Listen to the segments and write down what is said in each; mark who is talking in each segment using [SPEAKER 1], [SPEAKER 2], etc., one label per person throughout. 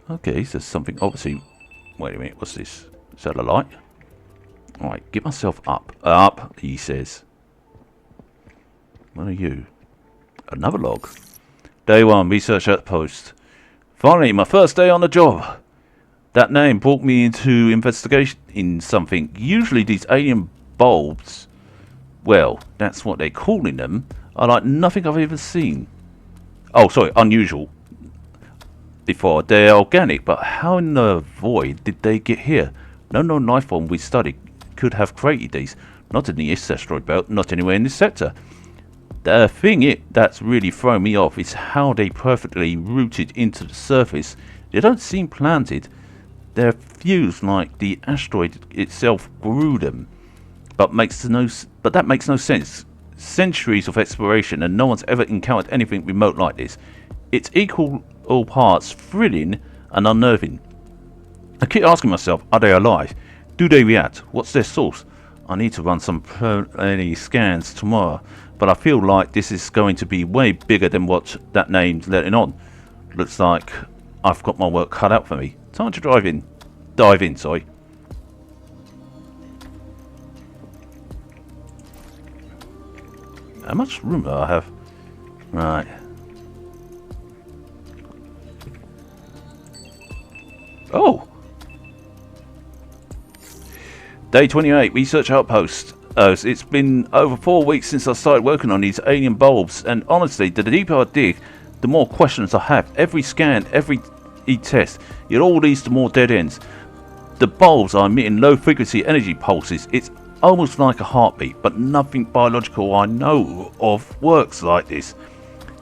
[SPEAKER 1] Okay, so there's something obviously... Wait a minute, what's this? Is that a light? Alright, get myself up. Up, he says. What are you? Another log. Day 1, research outpost. Finally, my first day on the job. That name brought me into investigation in something. Usually these alien bulbs, well, that's what they're calling them, are like nothing I've ever seen. Oh, sorry, unusual. Before, they're organic, but how in the void did they get here? No life form we studied could have created these. Not in the East asteroid belt, not anywhere in this sector. The thing that's really thrown me off is how they perfectly rooted into the surface. They don't seem planted. They're fused like the asteroid itself grew them. But that makes no sense. Centuries of exploration and no one's ever encountered anything remote like this. It's equal all parts thrilling and unnerving. I keep asking myself, are they alive? Do they react? What's their source? I need to run some preliminary scans tomorrow, but I feel like this is going to be way bigger than what that name's letting on. Looks like I've got my work cut out for me. Time to dive in, sorry. How much room do I have? Right. Oh! Day 28, research outpost. It's been over 4 weeks since I started working on these alien bulbs, and honestly, the deeper I dig, the more questions I have. Every scan, every test, it all leads to more dead ends. The bulbs are emitting low frequency energy pulses. It's almost like a heartbeat, but nothing biological I know of works like this.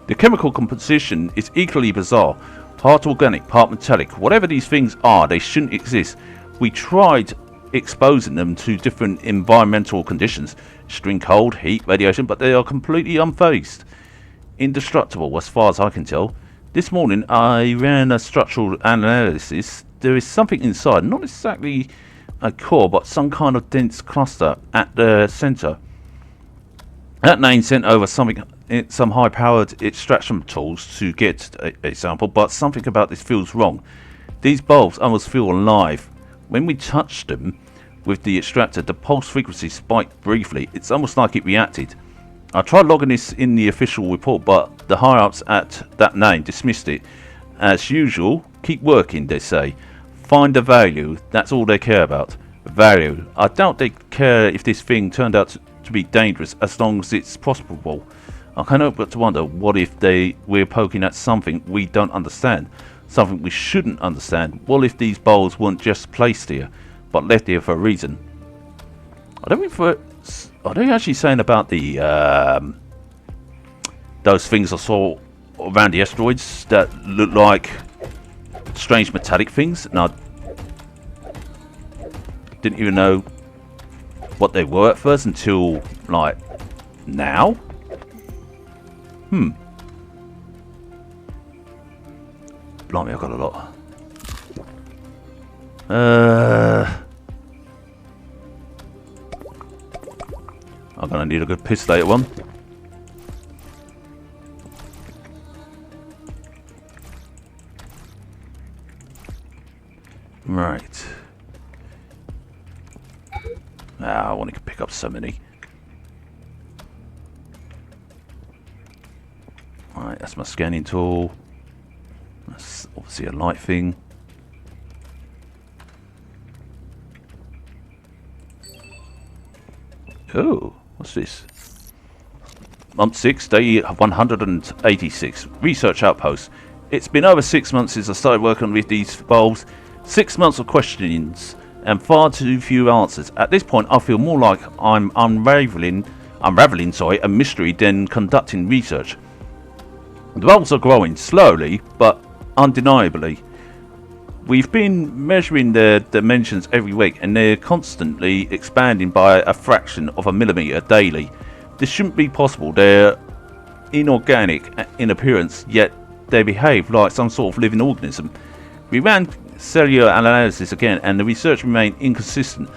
[SPEAKER 1] The chemical composition is equally bizarre. Part organic, part metallic. Whatever these things are, they shouldn't exist. We tried exposing them to different environmental conditions, extreme cold, heat, radiation, but they are completely unfazed. Indestructible as far as I can tell. This morning I ran a structural analysis. There is something inside, not exactly a core, but some kind of dense cluster at the center. That name sent over some high-powered extraction tools to get a sample, but something about this feels wrong. These bulbs almost feel alive. When we touched them with the extractor, the pulse frequency spiked briefly. It's almost like it reacted. I tried logging this in the official report, but the higher-ups at that name dismissed it. As usual, keep working, they say. Find the value, that's all they care about. Value. I doubt they care if this thing turned out to be dangerous, as long as it's prosperable. I can't help but to wonder, what if we're poking at something we don't understand? Something we shouldn't understand. What if these bulbs weren't just placed here, but left here for a reason? Are they actually saying about the those things I saw around the asteroids that look like strange metallic things? And I didn't even know what they were at first until like now. Blimey, I've got a lot. I'm gonna need a good piss later one. Right. I want to pick up so many. Right, that's my scanning tool. That's obviously a light thing. Oh, what's this? Month 6, day 186. Research outpost. It's been over 6 months since I started working with these bulbs. 6 months of questionings and far too few answers. At this point, I feel more like I'm unraveling a mystery than conducting research. The bulbs are growing slowly, but undeniably. We've been measuring their dimensions every week, and they're constantly expanding by a fraction of a millimeter daily. This shouldn't be possible. They're inorganic in appearance, yet they behave like some sort of living organism. We ran cellular analysis again, and the research remained inconsistent.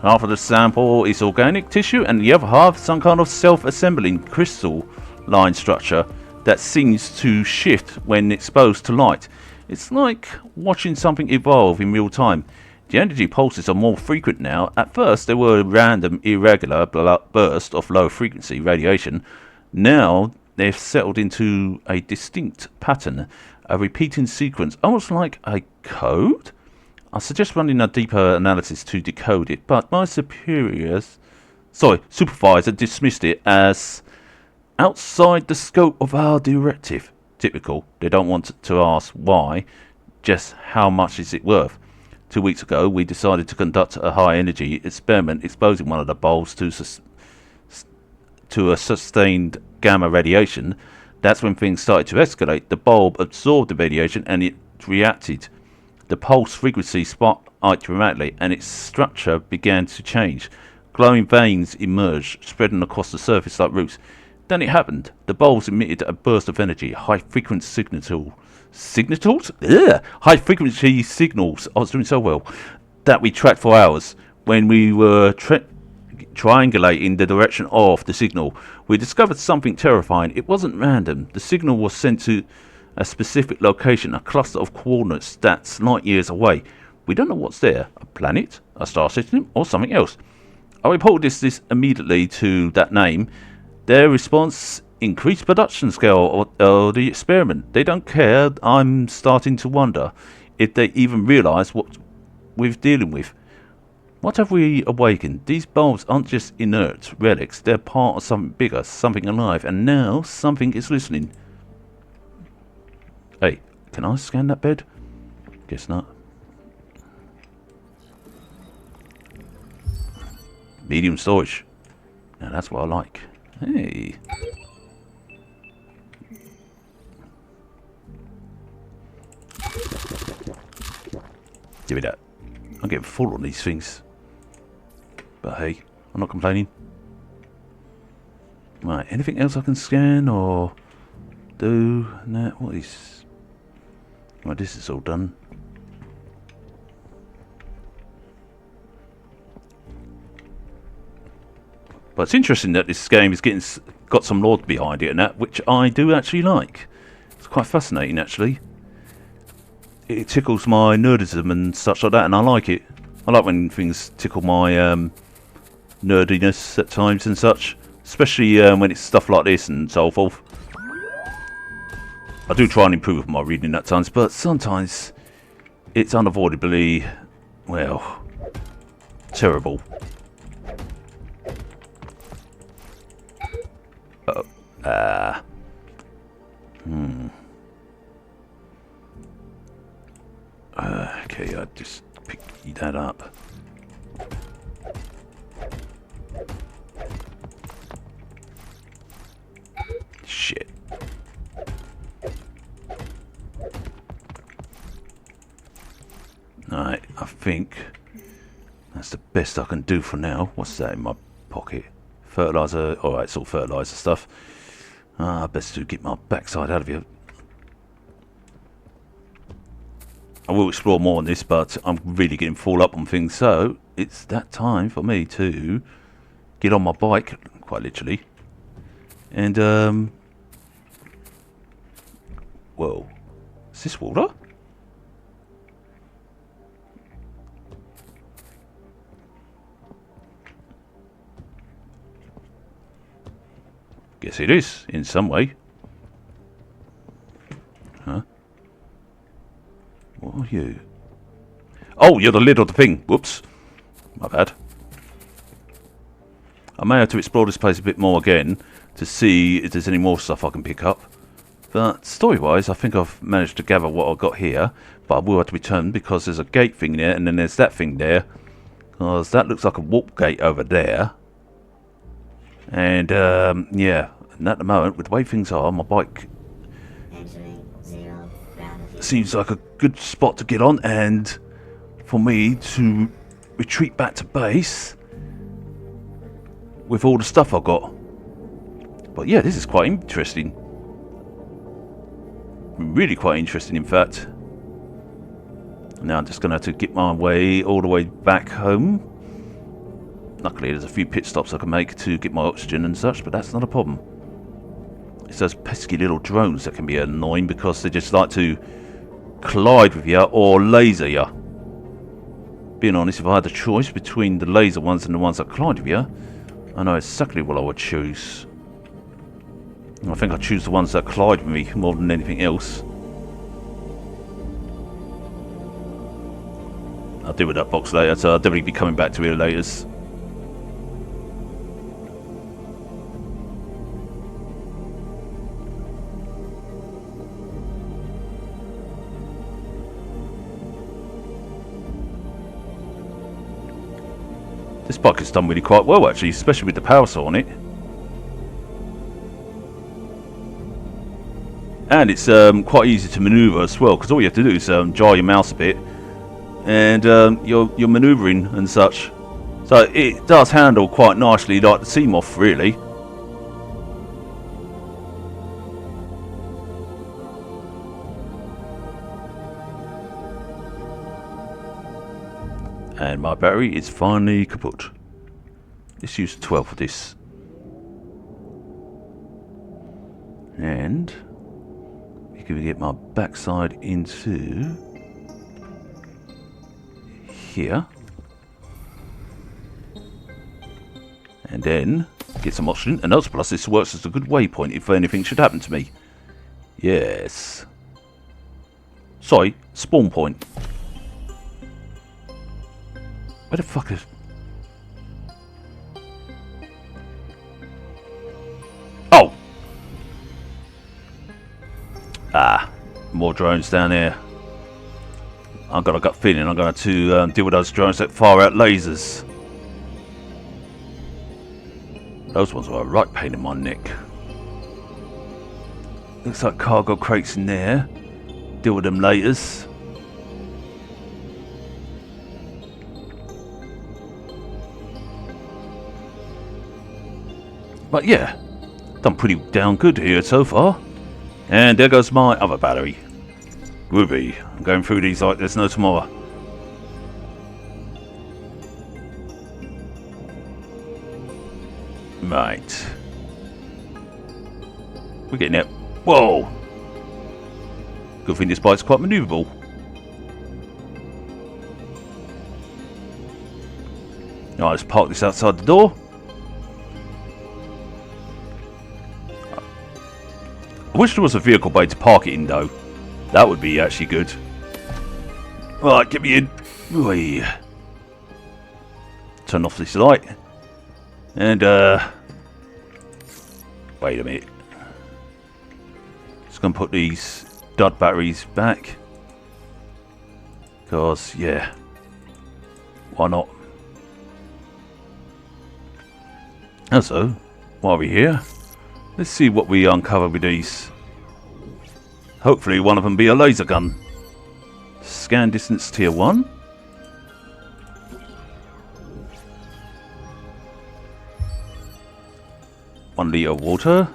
[SPEAKER 1] Half of the sample is organic tissue, and the other half some kind of self-assembling crystal line structure that seems to shift when exposed to light. It's like watching something evolve in real time. The energy pulses are more frequent now. At first, they were random, irregular bursts of low frequency radiation. Now, they've settled into a distinct pattern, a repeating sequence, almost like a code. I suggest running a deeper analysis to decode it, but my supervisor dismissed it as outside the scope of our directive. Typical. They don't want to ask why, just how much is it worth. 2 weeks ago, we decided to conduct a high-energy experiment exposing one of the bulbs to a sustained gamma radiation. That's when things started to escalate. The bulb absorbed the radiation and it reacted. The pulse frequency spiked dramatically and its structure began to change. Glowing veins emerged, spreading across the surface like roots. Then it happened. The bulbs emitted a burst of energy, high-frequency signals? Ugh! High-frequency signals. I was doing so well. That we tracked for hours. When we were triangulating the direction of the signal, we discovered something terrifying. It wasn't random. The signal was sent to a specific location, a cluster of coordinates that's light years away. We don't know what's there. A planet? A star system? Or something else? I reported this immediately to that name. Their response: increased production scale or the experiment. They don't care. I'm starting to wonder if they even realise what we're dealing with. What have we awakened? These bulbs aren't just inert relics. They're part of something bigger, something alive, and now something is listening. Hey, can I scan that bed? Guess not. Medium storage. Now that's what I like. Hey. Give me that. I'm getting full on these things. But hey, I'm not complaining. Right, anything else I can scan or do? No, what is... Well, this is all done. But it's interesting that this game is got some lore behind it and that, which I do actually like. It's quite fascinating, actually. It tickles my nerdism and such like that, and I like it. I like when things tickle my nerdiness at times and such, especially when it's stuff like this and so forth. I do try and improve my reading at times, but sometimes it's unavoidably, well, terrible. Okay, I just picked that up. Shit. Alright, I think that's the best I can do for now. What's that in my pocket? Fertilizer. Alright, it's all fertilizer stuff. Best to get my backside out of here. I will explore more on this, but I'm really getting full up on things, so it's that time for me to get on my bike, quite literally. And, whoa. Is this water? Guess it is, in some way. Huh? What are you? Oh, you're the lid of the thing. Whoops. My bad. I may have to explore this place a bit more again to see if there's any more stuff I can pick up. But story-wise, I think I've managed to gather what I've got here. But I will have to return because there's a gate thing there and then there's that thing there. Because that looks like a warp gate over there. And, yeah. And at the moment, with the way things are, my bike seems like a good spot to get on and for me to retreat back to base with all the stuff I've got. But yeah, this is quite interesting. Really quite interesting, in fact. Now I'm just going to have to get my way all the way back home. Luckily, there's a few pit stops I can make to get my oxygen and such, but that's not a problem. It's those pesky little drones that can be annoying because they just like to collide with you or laser you. Being honest, if I had the choice between the laser ones and the ones that collide with you, I know exactly what I would choose. I think I'd choose the ones that collide with me more than anything else. I'll deal with that box later, so I'll definitely be coming back to it later. This bike has done really quite well actually, especially with the power saw on it. And it's quite easy to manoeuvre as well, because all you have to do is jar your mouse a bit and you're manoeuvring and such. So it does handle quite nicely like the Seamoth really. And my battery is finally kaput. Let's use 12 for this. And we can get my backside into here. And then get some oxygen. And also plus this works as a good waypoint if anything should happen to me. Yes. Sorry, spawn point. Where the fuck is... Oh! Ah, more drones down here. I've got a gut feeling I'm going to deal with those drones that fire out lasers. Those ones are a right pain in my neck. Looks like cargo crates in there. Deal with them laters. But yeah, done pretty damn good here so far. And there goes my other battery. Ruby, I'm going through these like there's no tomorrow. Right. We're getting it. Whoa! Good thing this bike's quite manoeuvrable. Now let's park this outside the door. I wish there was a vehicle bay to park it in though. That would be actually good. Right, get me in. Whee. Turn off this light. And wait a minute. Just gonna put these dud batteries back. Cause yeah. Why not? Also, while we're here, let's see what we uncover with these. Hopefully one of them be a laser gun. Scan distance tier 1. One litre of water.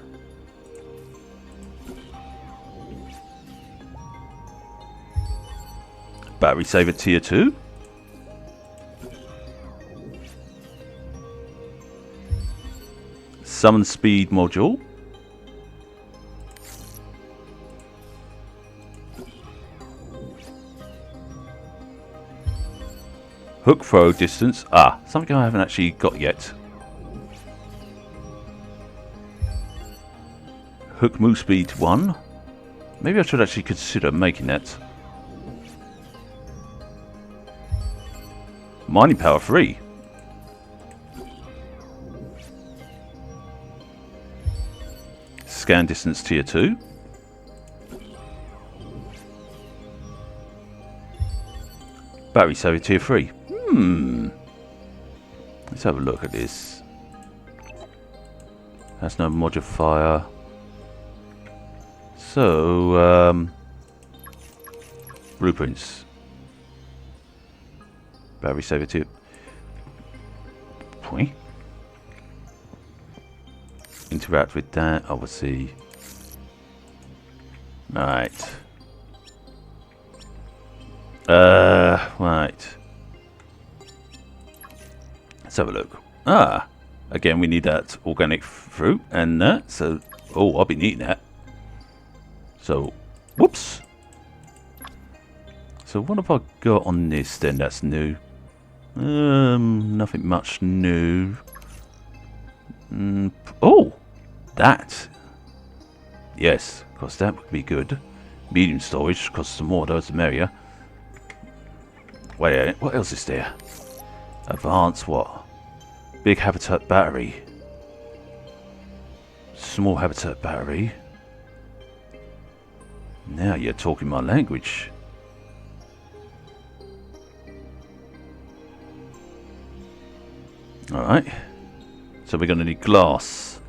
[SPEAKER 1] Battery saver tier 2. Summon speed module. Hook throw distance. Ah, something I haven't actually got yet. Hook move speed 1. Maybe I should actually consider making that. Mining power 3. Scan distance tier 2. Battery saver tier 3. Let's have a look at this. Has no module fire. So, blueprints. Battery saver tier. Point. Interact with that, obviously. Right. Right. Let's have a look. Ah, again, we need that organic fruit and that. So, oh, I'll be eating that. So, whoops. So what have I got on this then that's new? Nothing much new. Oh! That! Yes, because that would be good. Medium storage, because the more those the merrier. Wait, what else is there? Advanced what? Big habitat battery. Small habitat battery. Now you're talking my language. Alright. So we're going to need glass.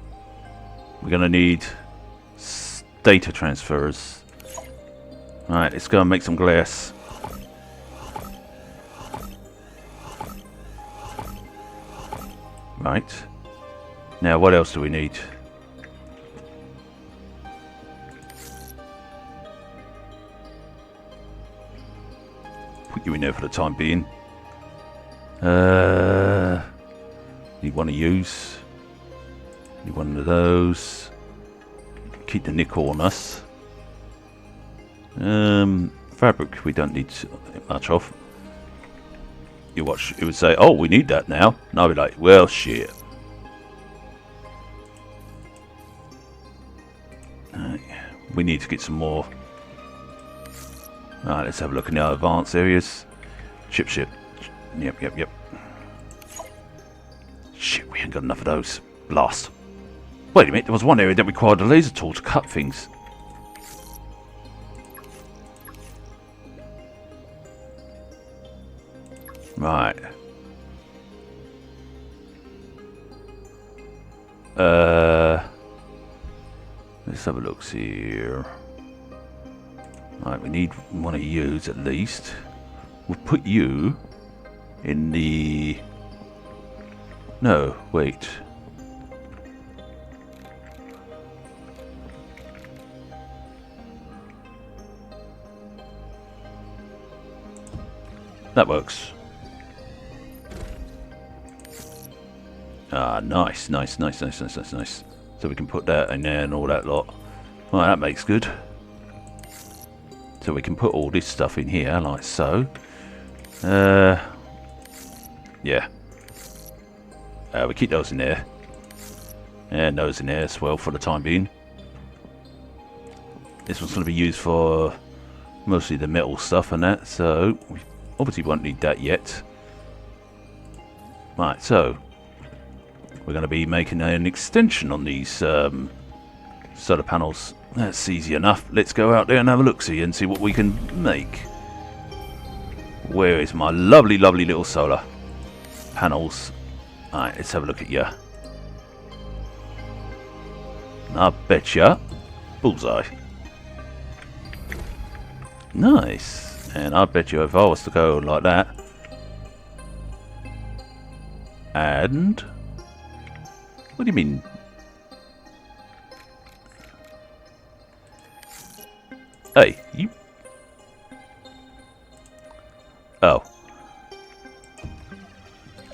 [SPEAKER 1] We're going to need data transfers. Alright, let's go and make some glass. Right. Now what else do we need? Put you in there for the time being. Need one to use. Need one of those. Keep the nickel on us. Fabric we don't need much of. You watch, it would say, oh, we need that now. And I'll be like, well, shit. We need to get some more. Alright, let's have a look in the advanced areas. Ship. Yep. Shit, we ain't got enough of those. Blast. Wait a minute, there was one area that required a laser tool to cut things. Right. Let's have a look here. Right, we need one of yous at least. We'll put you in the... No, wait. That works. Ah, nice. So we can put that in there and all that lot. Right, that makes good. So we can put all this stuff in here, like so. Yeah. We keep those in there. And those in there as well for the time being. This one's going to be used for mostly the metal stuff and that, so we obviously won't need that yet. Right, so we're going to be making an extension on these solar panels. That's easy enough. Let's go out there and have a look-see and see what we can make. Where is my lovely little solar panels? Alright, let's have a look at you. I betcha. Bullseye. Nice. And I bet you if I was to go like that. And... what do you mean? Hey, you... Oh.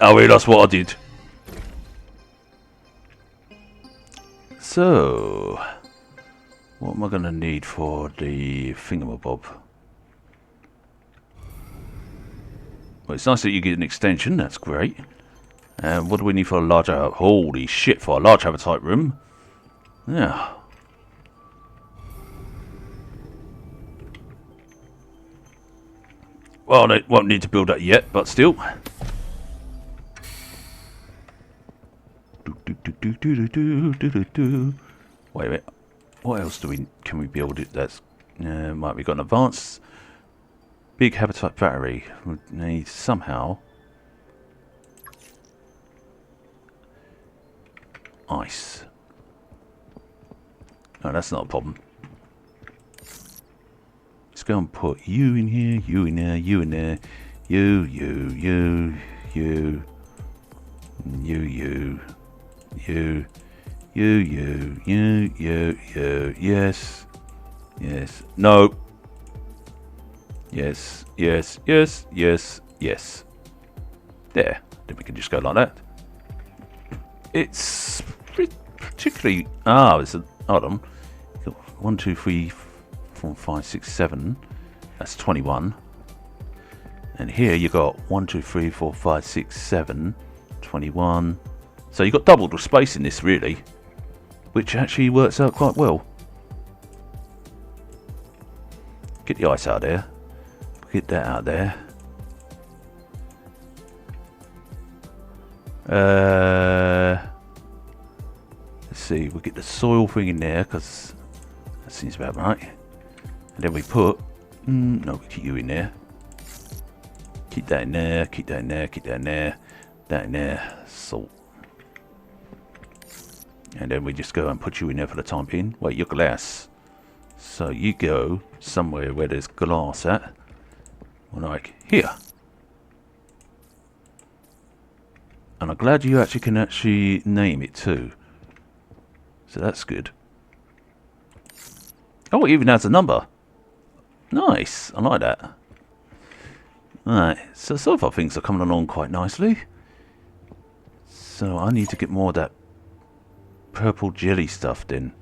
[SPEAKER 1] I realised what I did. So... what am I going to need for the thingamabob? Well, it's nice that you get an extension, that's great. And what do we need for a larger... holy shit, for a large habitat room. Yeah. Well, they won't need to build that yet, but still. Wait a minute. What else can we build it? That's might be got an advanced big habitat battery. We need somehow ice. No, that's not a problem. Let's go and put you in here, you in there, you in there, you, yes, no, yes, there, then we can just go like that. It's particularly, it's a, hold on, 1, 2, 3, 4, 5, 6, 7, that's 21, And here you got 1, 2, 3, 4, 5, 6, 7, 21. So you got double the space in this really, which actually works out quite well. Get the ice out there. Get that out there. Let's see, we'll get the soil thing in there because that seems about right. And then we put, no, we keep you in there. Keep that in there, keep that in there, keep that in there, that in there, salt. And then we just go and put you in there for the time being. Wait, your glass. So you go somewhere where there's glass at. Like here. And I'm glad you actually can actually name it too. So that's good. Oh, it even has a number. Nice. I like that. Alright, so far things are coming along quite nicely. So I need to get more of that purple jelly stuff then.